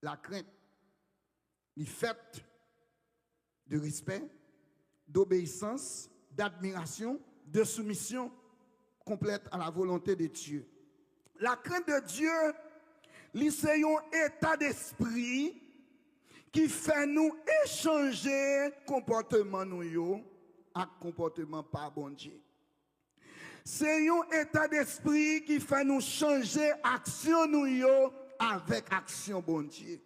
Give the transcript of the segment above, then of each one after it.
La crainte, il fait de respect, d'obéissance, d'admiration, de soumission complète à la volonté de Dieu. La crainte de Dieu, c'est un état d'esprit qui fait nous échanger comportement nous à comportement pas bon Dieu. C'est un état d'esprit qui fait nous changer action nous avec action bon Dieu.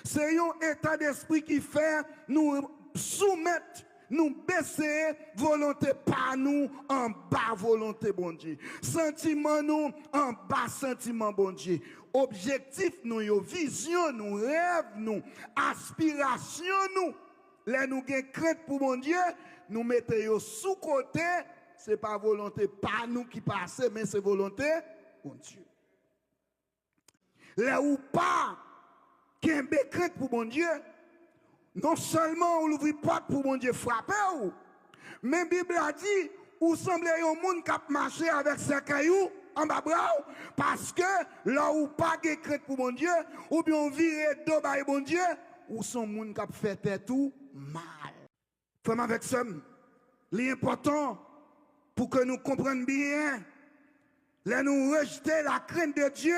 C'est un état d'esprit qui fait nous soumettre, nous baisser volonté par nous en bas volonté bon Dieu. Sentiment nous en bas sentiment bon Dieu. Objectif nous, vision nous, rêve nous, aspiration nous. Là nous avons crainte pour bon Dieu, nous mettons sous côté, ce n'est pas volonté par nous qui passe, mais c'est volonté bon Dieu. Là où pas qui a une crainte pour mon Dieu, non seulement on ouvre porte pour mon Dieu frapper, mais la Bible a dit, ou semblez un monde qui a marché avec ses cailloux en bas bras, parce que là où pas de crainte pour mon Dieu, ou bien on vire deux par mon Dieu, ou son monde qui a fait tout mal. Frère avec ça, l'important pour que nous comprenions bien, là nous rejeter la crainte de Dieu.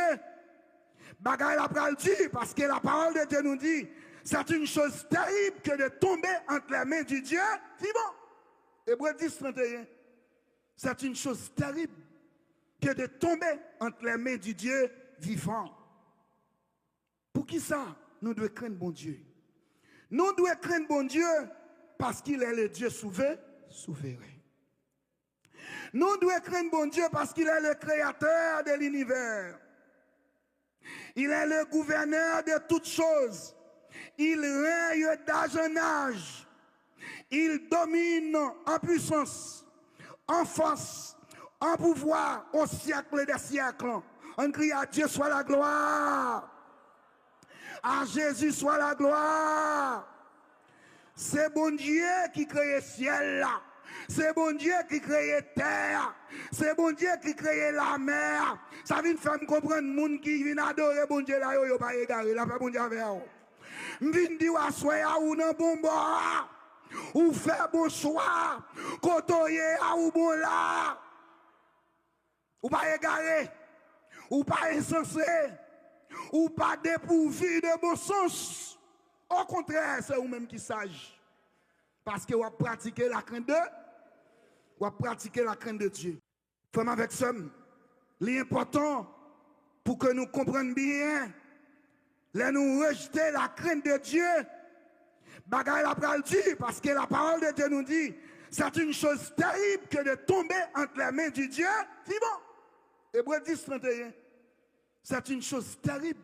Bagay la pral dit, parce que la parole de Dieu nous dit, c'est une chose terrible que de tomber entre les mains du Dieu vivant. Hébreux 10, 31. C'est une chose terrible que de tomber entre les mains du Dieu vivant. Pour qui ça? Nous devons craindre bon Dieu. Nous devons craindre bon Dieu parce qu'il est le Dieu souverain. Nous devons craindre bon Dieu parce qu'il est le créateur de l'univers. Il est le gouverneur de toutes choses. Il règne d'âge en âge. Il domine en puissance, en force, en pouvoir au siècle des siècles. On crie à Dieu soit la gloire. À Jésus soit la gloire. C'est bon Dieu qui crée le ciel là. C'est bon Dieu qui crée terre. C'est bon Dieu qui crée la mer. Ça vient faire me comprendre monde qui vient adorer bon Dieu là yo pas égaré la fait bon Dieu avec vous. M'vinn di wa soya ou nan bon bord. Ou faire bon choix. Kotoye a ou bon là. Ou pas égaré. Ou pas insensé. Ou pas dépourvu de bon sens. Au contraire, c'est vous-même qui sage. Parce que vous pratiquez la crainte de ou pratiquer la crainte de Dieu. Femme avec ça, l'important pour que nous comprenions bien, là nous rejeter la crainte de Dieu, bagay la pral dit, parce que la parole de Dieu nous dit, c'est une chose terrible que de tomber entre les mains du Dieu vivant. Hébreux 10, 31. C'est une chose terrible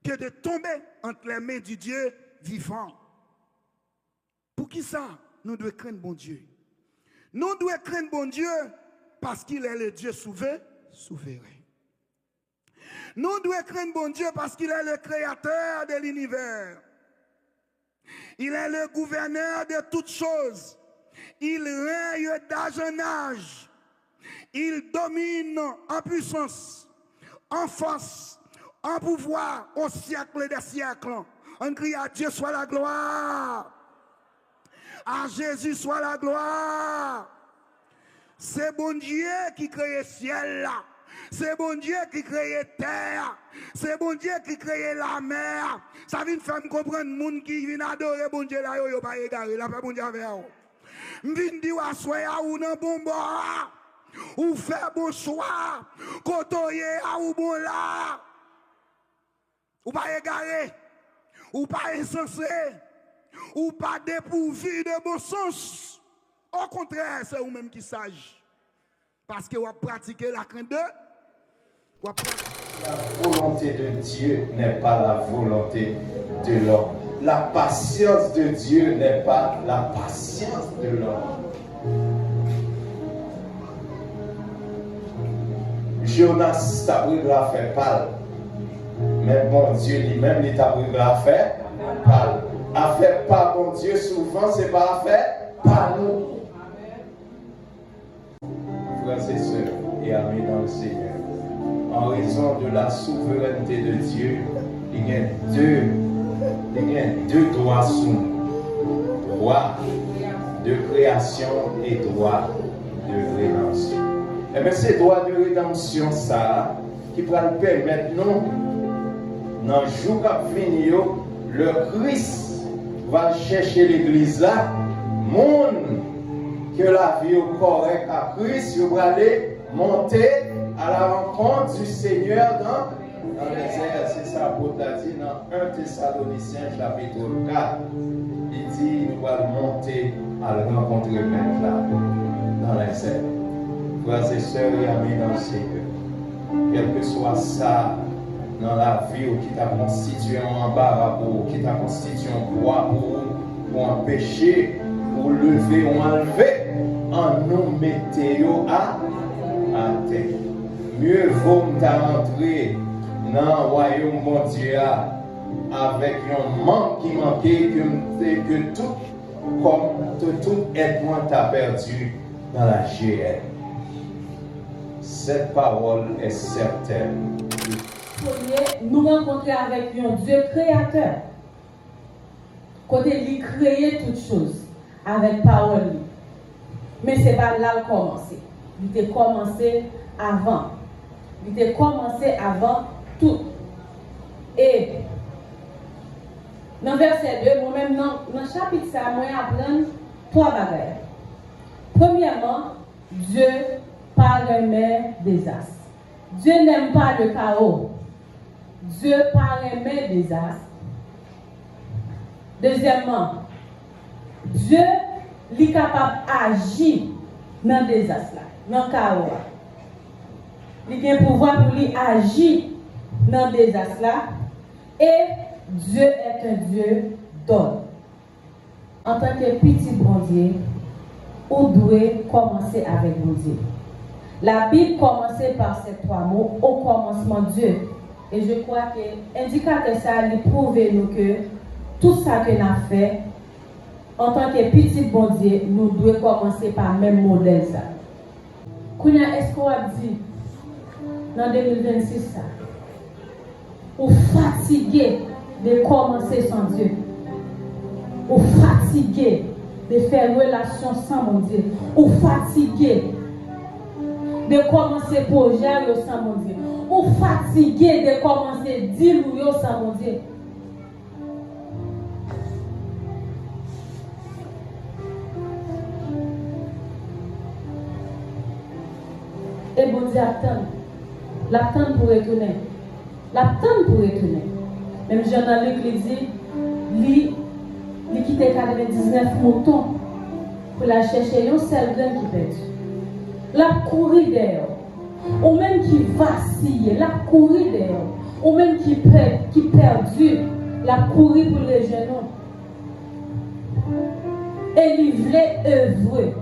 que de tomber entre les mains du Dieu vivant. Pour qui ça? Nous devons craindre bon Dieu. Nous devons craindre bon Dieu parce qu'il est le Dieu souverain. Nous devons craindre bon Dieu parce qu'il est le créateur de l'univers. Il est le gouverneur de toutes choses. Il règne d'âge en âge. Il domine en puissance, en force, en pouvoir au siècle des siècles. On crie à Dieu soit la gloire. À Jésus soit la gloire. C'est bon Dieu qui crée le ciel là. C'est bon Dieu qui crée terre. C'est bon Dieu qui crée la mer. Ça vient faire me comprendre monde qui vient adorer bon Dieu là yo pas égaré la fait bon Dieu avec vous. M'vinn di wa soya ou nan bon bord. Ou faire bon choix. Kotoye a ou bon là. Ou pas égaré. Ou pas insensé. Ou pas dépourvu de bon sens. Au contraire, c'est vous-même qui sage. Parce que vous pratiquez la crainte de... La volonté de Dieu n'est pas la volonté de l'homme. La patience de Dieu n'est pas la patience de l'homme. Jonas t'a pris de la faire pâle. Mais bon Dieu lui-même, il t'a pris de la faire pâle. À faire pas bon Dieu, souvent, c'est pas à faire pas nous. Frères et sœurs et amis dans le Seigneur, en raison de la souveraineté de Dieu, il y a deux droits sous. Droit de création et droit de rédemption. Et bien, c'est droit de rédemption, ça, qui va nous permettre, nous, dans le jour qui finit, le Christ va chercher l'église là, monde que la vie est correcte à Christ, il va aller monter à la rencontre du Seigneur dans les airs. C'est ça, Paul a dit dans 1 Thessaloniciens chapitre 4. Il dit, nous allons monter à la rencontre de Maître là, dans les airs. Frères et sœurs et amis dans le Seigneur, quel que soit ça, dans la vie qui t'a constitué un embarras pour, qui t'a constitué un poids pour empêcher, pour lever ou enlever, en nous mettons à terre. Mieux vaut rentrer dans le royaume bon Dieu avec un manque qui manquait que tout aide-moi t'a perdu dans la GL. Cette parole est certaine. Premier, nous rencontrer avec un Dieu créateur. Côté lui créer toutes choses avec parole. Mais ce n'est pas là où commencer. Il était commencé avant. Il était commencé avant tout. Et dans le verset 2, moi-même, dans le chapitre 5, moi j'apprends 3 bagages. Premièrement, Dieu paraît désastre. Dieu n'aime pas le chaos. Dieu paraît désastre. Deuxièmement, Dieu est capable d'agir dans le désastre, dans le chaos. Il a un pouvoir pour lui agir dans le désastre. Et Dieu est un Dieu d'ordre. En tant que petit bon Dieu, on doit commencer avec bon Dieu. La Bible commence par ces 3 mots, au commencement Dieu. Et je crois que l'indicateur ça lui prouve nous que tout ça que nous avons fait, en tant que petit bon Dieu, nous devons commencer par le même modèle. Est-ce qu'on a dit dans 2026 ça? Ou fatigué de commencer sans Dieu? Ou fatigué de faire relation sans mon Dieu? Ou fatigué de commencer projet sans mon Dieu? Ou fatigué de commencer deal sans mon Dieu? Et bon Dieu attend. L'attend pour retourner. L'attend pour retourner. Même Jean-Luc lui dit, il quittait 99 moutons pour la chercher un seul grain qui perdu. La courir dehors. Ou même qui vacille, la courir dehors. Ou même qui perdu, la courir pour les genoux. Et livrer œuvrer.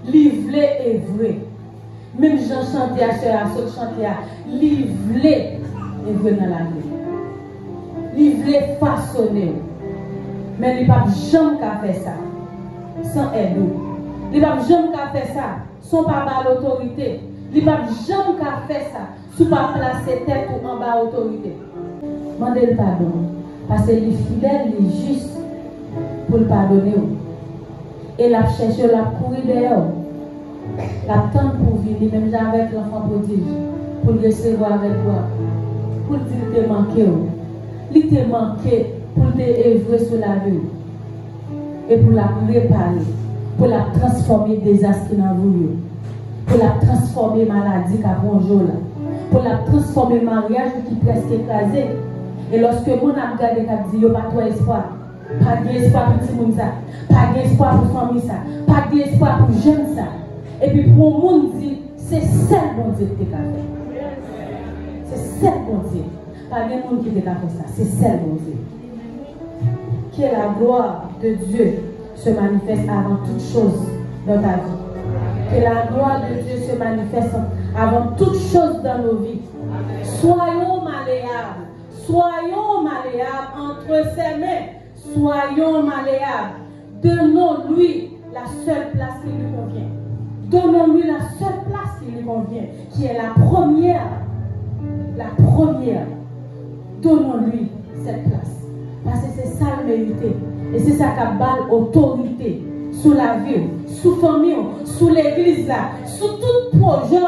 Livrer œuvrer. Même Jean chantait à ce chantait à livrer œuvrer dans la vie. Livrer façonner. Mais il n'y a pas jamais qu'à faire ça sans aide. Il n'y a pas jamais qu'à faire ça sans pas l'autorité. Il n'y a pas jamais qu'à faire ça sans pas placer tête ou en bas l'autorité. Demandez le pardon. Parce que les fidèles, les justes pour le pardonner. Et la chercher, la courir dehors. L'attendre pour venir, même avec l'enfant prodige, pour le recevoir avec toi. Pour dire que tu manqué. Il te manqué pour te œuvrer sur la vie. Et pour la réparer. Pour la transformer désastre dans vous. Pour la transformer maladie qui a bonjour là. Pour la transformer mariage qui est presque écrasé. Et lorsque mon a regardé et dit, il n'y a pas de espoir. Pas d'espoir pour tout le monde ça. Pas d'espoir pour la famille ça. Pas d'espoir pour les jeunes ça. Et puis pour le monde dit, c'est seul bon Dieu qui t'a fait. C'est seul bon Dieu. Pas de monde qui t'a fait ça. C'est seul bon Dieu. Que la gloire de Dieu se manifeste avant toute chose dans ta vie. Que la gloire de Dieu se manifeste avant toute chose dans nos vies. Soyons malléables. Soyons malléables entre ses mains. Soyons malléables. Donnons-lui la seule place qui lui convient. Donnons-lui la seule place qui lui convient, qui est la première. La première. donnons-lui cette place. Parce que c'est ça le mérité. Et c'est ça qui a balle autorité sur la vie, sur la famille, sur l'église, sur tout projet,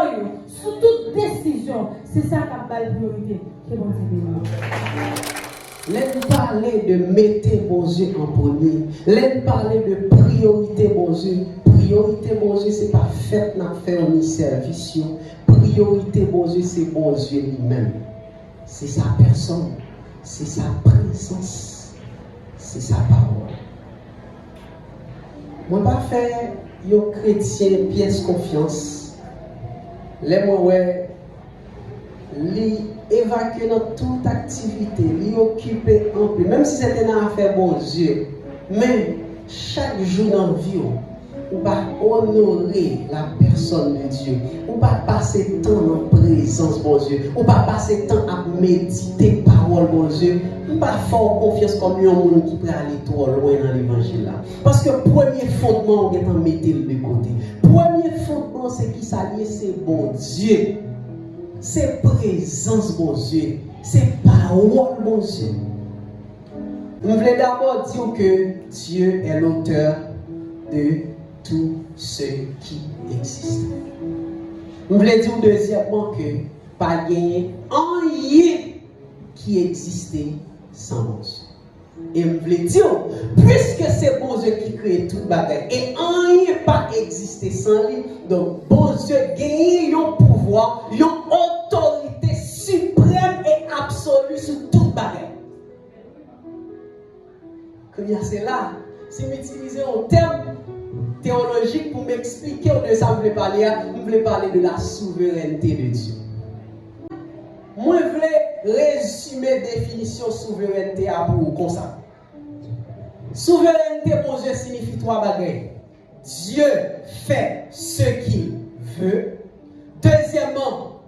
sur toute décision. C'est ça qui a balle priorité. Que bon Dieu. Laisse parler de mettre mon Dieu en premier. Laisse parler de priorité mon Dieu. Priorité mon Dieu, c'est pas fait n'a faire ni service. Priorité mon Dieu, c'est mon Dieu lui-même. C'est sa personne, c'est sa présence, c'est sa parole. Moi pas faire un chrétien pièce confiance. Les moi ouais li évacuer dans toute activité, li occuper en plus, même si c'était une affaire bon Dieu, mais chaque jour dans la vie, on va honorer la personne de Dieu, on va passer temps en présence bon Dieu, on va passer temps à méditer parole bon Dieu, on va faire confiance comme un monde qui peut aller trop loin dans l'évangile là. Parce que premier fondement, on est en mettre de côté. Premier fondement, c'est qui s'allie, c'est bon Dieu. C'est présence, bon Dieu. C'est parole, bon Dieu. Je voulais d'abord dire que Dieu est l'auteur de tout ce qui existe. Je voulais dire deuxièmement que pas gagner rien qui existait sans bon Dieu. Et je voulais dire, puisque c'est bon Dieu qui crée toute bagaille, et rien pas exister sans lui, donc bon Dieu gagne un pouvoir, une autorité suprême et absolue sur toute bagaille. Comme c'est là, si j'utilise un terme théologique pour m'expliquer de ça, je voulais parler de la souveraineté de Dieu. Moi, je voulais résumer la définition de souveraineté à vous comme ça. Souveraineté, mon Dieu, signifie trois bagages. Dieu fait ce qu'il veut. Deuxièmement,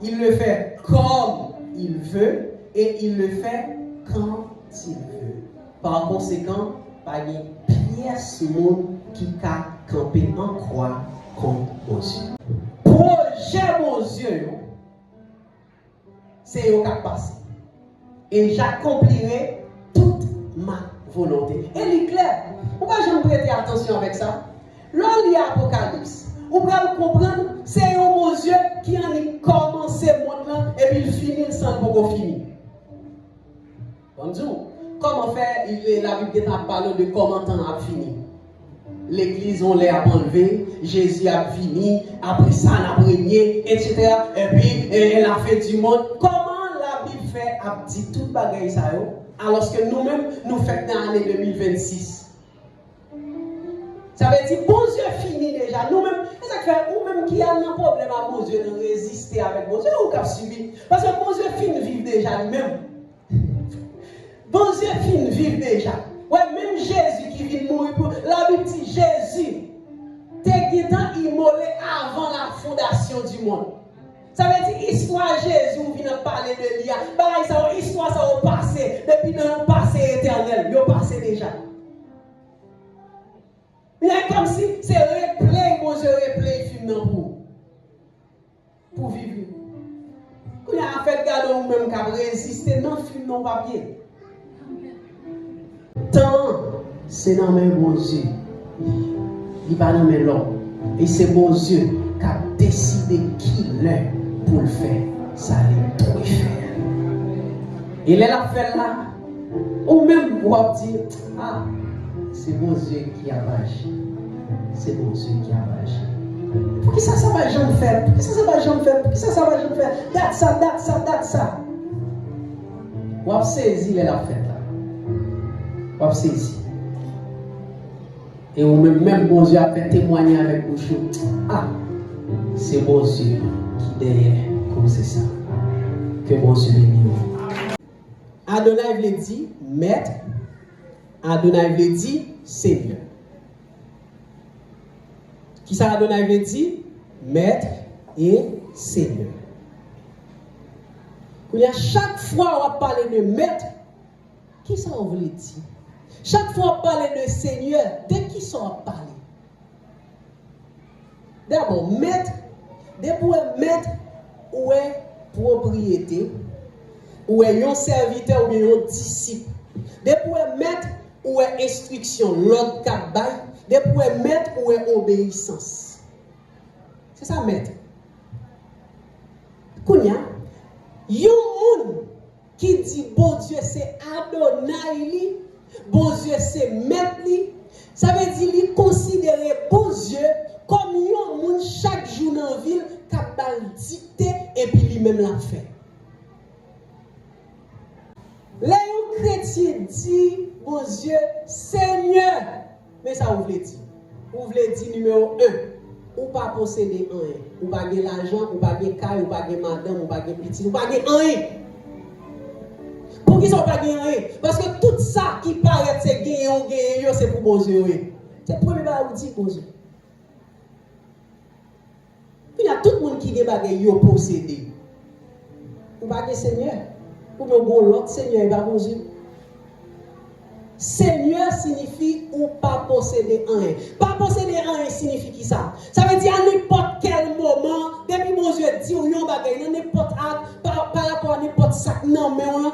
il le fait comme il veut. Et il le fait quand il veut. Par conséquent, pas de pièce monde qui a campé en croix contre mon Dieu. Projet, mon Dieu, c'est au cas passé. Et j'accomplirai toute ma volonté. Et il est clair. Pourquoi je me prêter attention avec ça? Lorsqu'il y a Apocalypse, vous pouvez comprendre, c'est un mon Dieu qui a commencé le monde et puis il finit sans pouvoir finir. Bonjour. Comment faire? La Bible est en parlant de comment temps a fini. L'église, on l'a enlevé, Jésus a fini, après ça, on a régné, etc. Et puis, elle a fait du monde. Comment la Bible fait, a dit toute bagaille ça, alors que nous-mêmes, nous faisons dans l'année 2026. Ça veut dire, bon Dieu fini déjà. Nous-mêmes, ça fait, nous-mêmes qui avons un problème à bon Dieu de résister avec bon Dieu, ou qu'à subir. Parce que bon Dieu fini vivre déjà lui-même. Bon Dieu fin vivre déjà. Ouais, même Jésus qui vient mourir pour. La Bible dit Jésus, t'es guidant immolé avant la fondation du monde. Ça veut dire histoire Jésus vient parler de l'IA. Pareil, ça histoire ça au passé. Depuis dans le passé éternel, il est passé déjà. Il est comme si c'est replay, bon Dieu replay film dans vous. Pour vivre. Quand il y a fait garder ou même qu'à résister dans le film non papier. Tant, c'est dans mes bon Dieu. Il va dans mes l'homme. Et c'est bon Dieu qui a décidé qui l'est pour le faire. Ça allait tout faire. Et il a fait là. Ou même pour dire, ah, c'est bon Dieu qui a agi. C'est bon Dieu qui a agi. Pour qui ça va jamais faire? Pour qui ça va jamais faire? Pour qui ça va jamais faire? Date ça. Ou a saisi il a fait là. Ou saisi. Et même bon Dieu a fait témoigner avec vous. Ah, c'est bon Dieu qui derrière comme c'est ça. Que bon Dieu bénisse. Adonai veut dire maître. Adonai veut dire Seigneur. Qui ça Adonai veut dire maître et Seigneur. Chaque fois on va parler de maître, qui ça on veut dire? Chaque fois on parle de Seigneur, de qui ça on va parler? D'abord, maître, pour maître, où est propriété. ou est un serviteur ou bien un disciple. Depuis maître ou est instruction, l'ordre cap bail, depuis maître ou est obéissance. C'est ça maître. Kounya, yon moun qui dit bon Dieu c'est Adonai, bon Dieu c'est maître li, ça veut dire li considérer bon Dieu comme yon moun chaque jour dans la ville qui a dicté et puis lui-même l'a fait. Là, un chrétien dit, bon Dieu, Seigneur, mais ça vous voulez dire. Vous voulez dire numéro 1, ou pas posséder rien, ou pas de l'argent, ou pas de caille, ou pas de madame, ou pas de petit, ou pas de rien. Pour qui sont pas de rien? Parce que tout ça qui paraît c'est gagné, c'est pour bon Dieu. C'est le premier bagage dit pour Dieu. Puis il y a tout le monde qui a des bagages possédés. Ou pas de Seigneur. Ou bien l'autre Seigneur, il va bon Dieu. Seigneur signifie ou pas posséder rien. Pas posséder rien signifie qui ça? Ça veut dire à n'importe quel moment, depuis mon Dieu dit ou yon bagay, n'importe par rapport à n'importe sac non mais on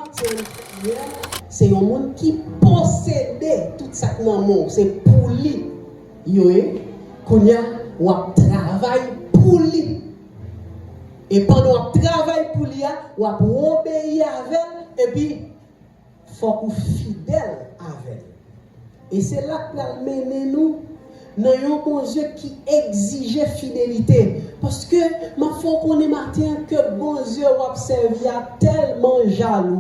c'est un monde qui possédait tout sac non mais c'est pour lui. Yoé, kounya ou travail pour lui. Et pendant qu'on travaille pour lui, on va obéir avec et puis il faut qu'on soit fidèle avec. Et c'est là que nous menons dans un bon Dieu qui exige fidélité. Parce que il faut qu'on ait matin que bon Dieu a observé tellement jaloux.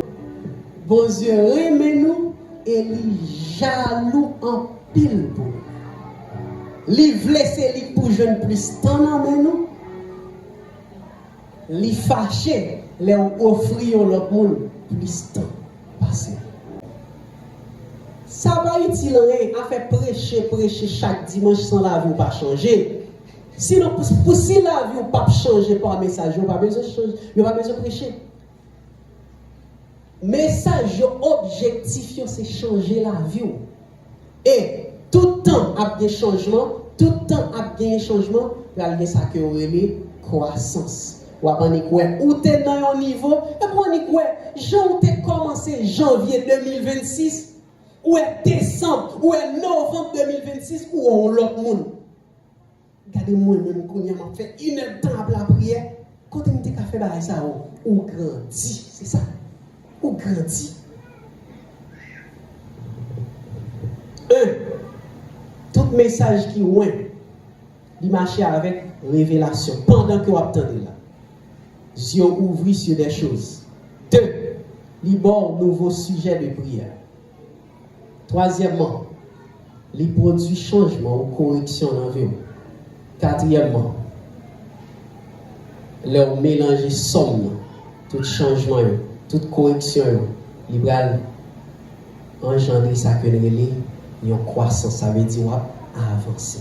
Bon Dieu remet nous et il jaloux en pile pour nous. Il veut laisser lui pour jeune plus temps dans nous. Les fâchés, les offrir l'autre monde plus temps passé. Ça va utile rien à faire prêcher chaque dimanche sans la vie ou pas changer. Sinon, pour si la vie ou pas changer par message, il n'y a pas besoin de changer, il n'y a pas besoin de prêcher. Message objectif, c'est changer la vie. Et tout le temps, il y a des changements, tout le temps, il y a des changements, il y a ça que vous avez croissance. Ou tu es dans un niveau, et pour Jean tu commencé janvier 2026, ou est décembre, ou est novembre 2026, ou on l'autre monde. Regardez-moi, même quand il m'a fait une heure de temps à la prière, quand tu m'as fait ça, ou grandit, c'est ça, ou grandit. Tout message qui est il marche avec révélation pendant que vous attendez là. Yeux ouvrés sur des choses. 2. Libère nouveau sujet de prière. 3èmement, il produit changement ou correction dans la vie. 4èmement, leur mélanger somme, tout changement, toute correction, il va engendrer ça que une croissance, ça veut dire avancer.